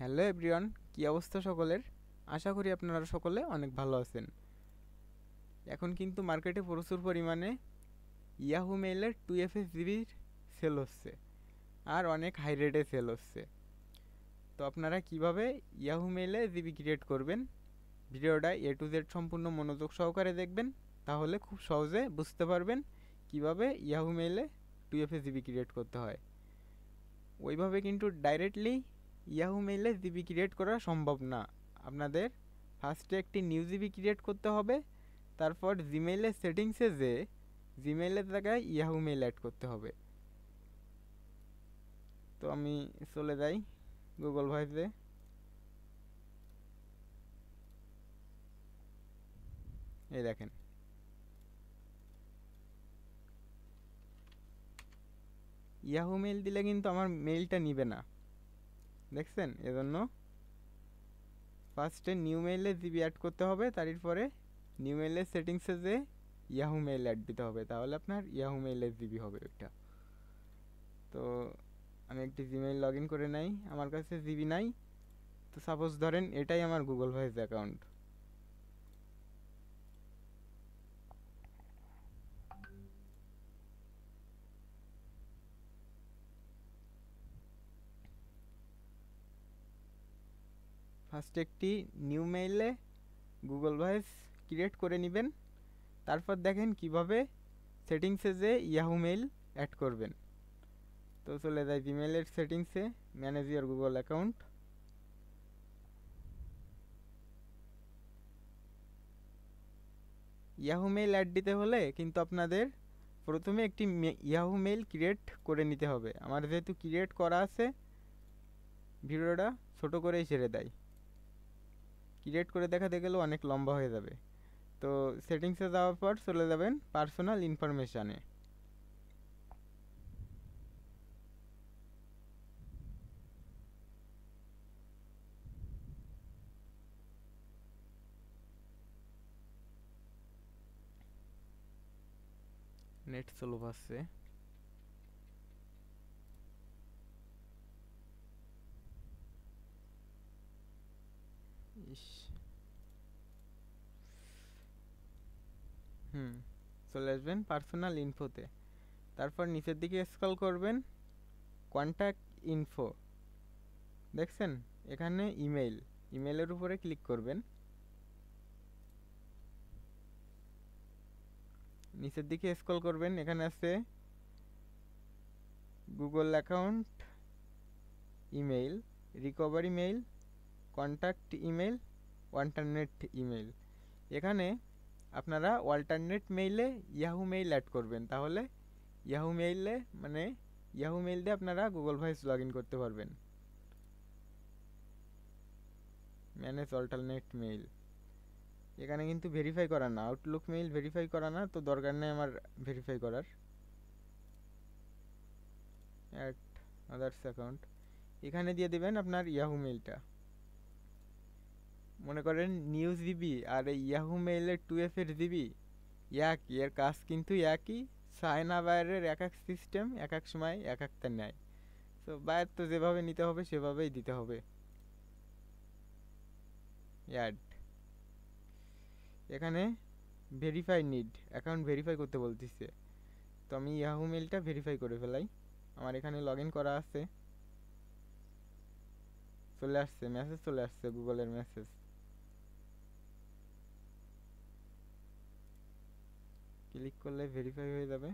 Hello everyone, কি অবস্থা সকলের? আশা করি আপনারা সকলে অনেক ভালো আছেন। এখন কিন্তু মার্কেটে প্রচুর পরিমাণে ইয়াহু মেইলের 2FA জিবির সেল হচ্ছে, আর অনেক হাই রেটে সেল হচ্ছে। তো আপনারা কিভাবে ইয়াহু মেইলে জিবি ক্রিয়েট করবেন, ভিডিওটা A to Z সম্পূর্ণ মনোযোগ সহকারে দেখবেন, তাহলে খুব সহজে বুঝতে পারবেন কিভাবে ইয়াহু মেইলে 2FA জিবি ক্রিয়েট করতে হয়। ওইভাবে কিন্তু ডাইরেক্টলি ইয়াহু মেইলে জিবি ক্রিয়েট করা সম্ভব না। আপনাদের ফার্স্টে একটি নিউ জিবি ক্রিয়েট করতে হবে, তারপর জিমেইলের সেটিংসে যেয়ে জিমেইলের জায়গায় ইয়াহু মেইল অ্যাড করতে হবে। তো আমি চলে যাই গুগল ভয়েসে। এই দেখেন, ইয়াহু মেইল দিলে কিন্তু আমার মেইলটা নিবে না, দেখছেন? এজন্য ফার্স্টে নিউ মেইলে জিবি অ্যাড করতে হবে, তারপরে নিউ মেইলের সেটিংসে যেয়ে ইয়াহু মেইল অ্যাড দিতে হবে, তাহলে আপনার ইয়াহু মেইলের জিবি হবে ওইটা। তো আমি একটি জিমেইল লগ ইন করে নেই, আমার কাছে জিবি নাই। তো সাপোজ ধরেন এটাই আমার গুগল ভয়েস অ্যাকাউন্ট। ফার্স্ট একটি নিউ মেইলে গুগল ভয়েস ক্রিয়েট করে নেবেন, তারপর দেখেন কিভাবে সেটিংসে যে ইয়াহু মেইল অ্যাড করবেন। তো চলে যায় জিমেইলের সেটিংসে, manage your Google account. Yahoo mail add দিতে হলে কিন্তু আপনাদের প্রথমে একটি ইয়াহু মেইল ক্রিয়েট করে নিতে হবে। আমার যেহেতু ক্রিয়েট করা আছে, ভিডিওটা ছোট করেই ছেড়ে দেয়, ক্রিয়েট করে দেখাতে গেলেও অনেক লম্বা হয়ে যাবে। তো সেটিংসে যাওয়ার পর চলে যাবেন পার্সোনাল ইনফরমেশানে। নেট স্লো পাচ্ছে। ইস, চলে আসবেন পার্সোনাল ইনফোতে, তারপর নিচের দিকে স্ক্রল করবেন, কন্ট্যাক্ট ইনফো, দেখছেন? এখানে ইমেইল, ইমেইলের উপরে ক্লিক করবেন। নিচের দিকে স্ক্রল করবেন, এখানে আছে Google account email, recovery mail, contact email, alternate email. এখানে আপনারা অল্টারনেট মেইলে ইয়াহু মেইল অ্যাড করবেন, তাহলে ইয়াহু মেইলে মানে ইয়াহু মেইল দিয়ে আপনারা গুগল ভয়েস লগ ইন করতে পারবেন। ম্যানেজ অল্টারনেট মেইল, এখানে কিন্তু ভেরিফাই করা না, আউটলুক মেইল ভেরিফাই করা না, তো দরকার নেই আমার ভেরিফাই করার। অ্যাড আদার্স অ্যাকাউন্ট, এখানে দিয়ে দিবেন আপনার ইয়াহু মেইলটা। মনে করেন নিউ জিবি আর এই ইয়াহু মেইলের 2FA এর জিবি একই, এর কাজ কিন্তু একই। চায়না বাইরের এক এক সিস্টেম, এক এক সময় এক একটা নেয়। তো বাইরে তো যেভাবে নিতে হবে সেভাবেই দিতে হবে। অ্যাড, এখানে ভেরিফাই নিড, অ্যাকাউন্ট ভেরিফাই করতে বলতেছে, তো আমি ইয়াহু মেইলটা ভেরিফাই করে ফেলাই। আমার এখানে লগ ইন করা আছে, চলে আসছে মেসেজ, চলে আসছে গুগলের মেসেজ। ক্লিক করলে ভেরিফাই হয়ে যাবে।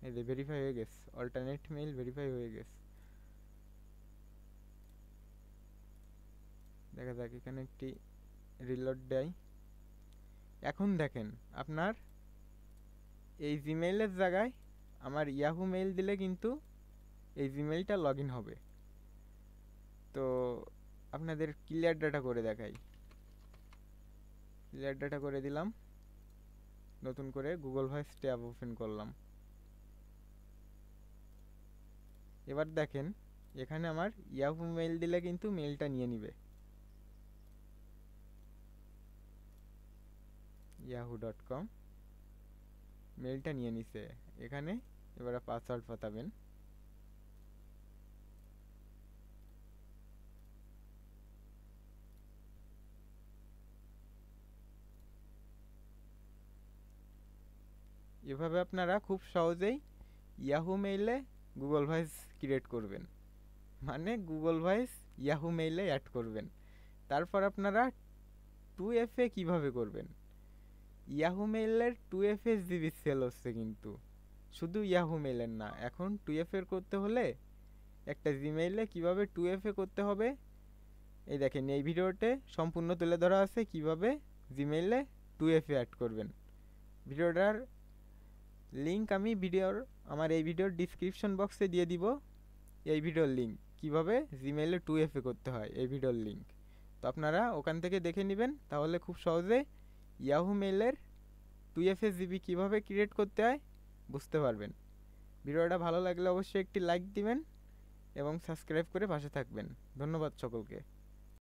এই যে ভেরিফাই হয়ে গেছে, অল্টারনেট মেইল ভেরিফাই হয়ে গেছে। দেখা যাক, এখানে একটি রিলোড দেয়। এখন দেখেন আপনার এই জিমেইলের জায়গায় আমার ইয়াহু মেইল দিলে কিন্তু এই জিমেইলটা লগ ইন হবে। তো আপনাদের ক্লিয়ার ডাটা করে দেখাই, ক্লিয়ার ডাটা করে দিলাম, নতুন করে গুগল ভয়েস ট্যাব ওপেন করলাম। এবার দেখেন এখানে আমার ইয়াহু মেইল দিলে কিন্তু মেইলটা নিয়ে নিবে, yahoo.com মেইলটা নিয়ে নিছে। এখানে এবার পাসওয়ার্ড পাঠাবেন, এভাবে আপনারা খুব সহজেই ইয়াহু মেইলে গুগল ভয়েস ক্রিয়েট করবেন, মানে গুগল ভয়েস ইয়াহু মেইলে অ্যাড করবেন। তারপর আপনারা 2FA কিভাবে করবেন? ইয়াহু মেইলের 2FA জিবি সেল হচ্ছে, কিন্তু শুধু ইয়াহু মেইলের না, এখন 2FA করতে হলে একটা জিমেইলে কিভাবে 2FA করতে হবে এই দেখেন, এই ভিডিওতে সম্পূর্ণ তুলে ধরা আছে কিভাবে জিমেইলে 2FA অ্যাড করবেন। ভিডিওটার লিংক আমি আমার এই ভিডিওর ডিসক্রিপশন বক্সে দিয়ে দিব, এই ভিডিওর লিংক কিভাবে জিমেইলে 2FA করতে হয়, এই ভিডিওর লিংক। তো আপনারা ওখান থেকে দেখে নেবেন, তাহলে খুব সহজে ইয়াহু মেইলের 2FA জিবি কীভাবে ক্রিয়েট করতে হয় বুঝতে পারবেন। ভিডিওটা ভালো লাগলে অবশ্যই একটি লাইক দিবেন এবং সাবস্ক্রাইব করে পাশে থাকবেন। ধন্যবাদ সকলকে।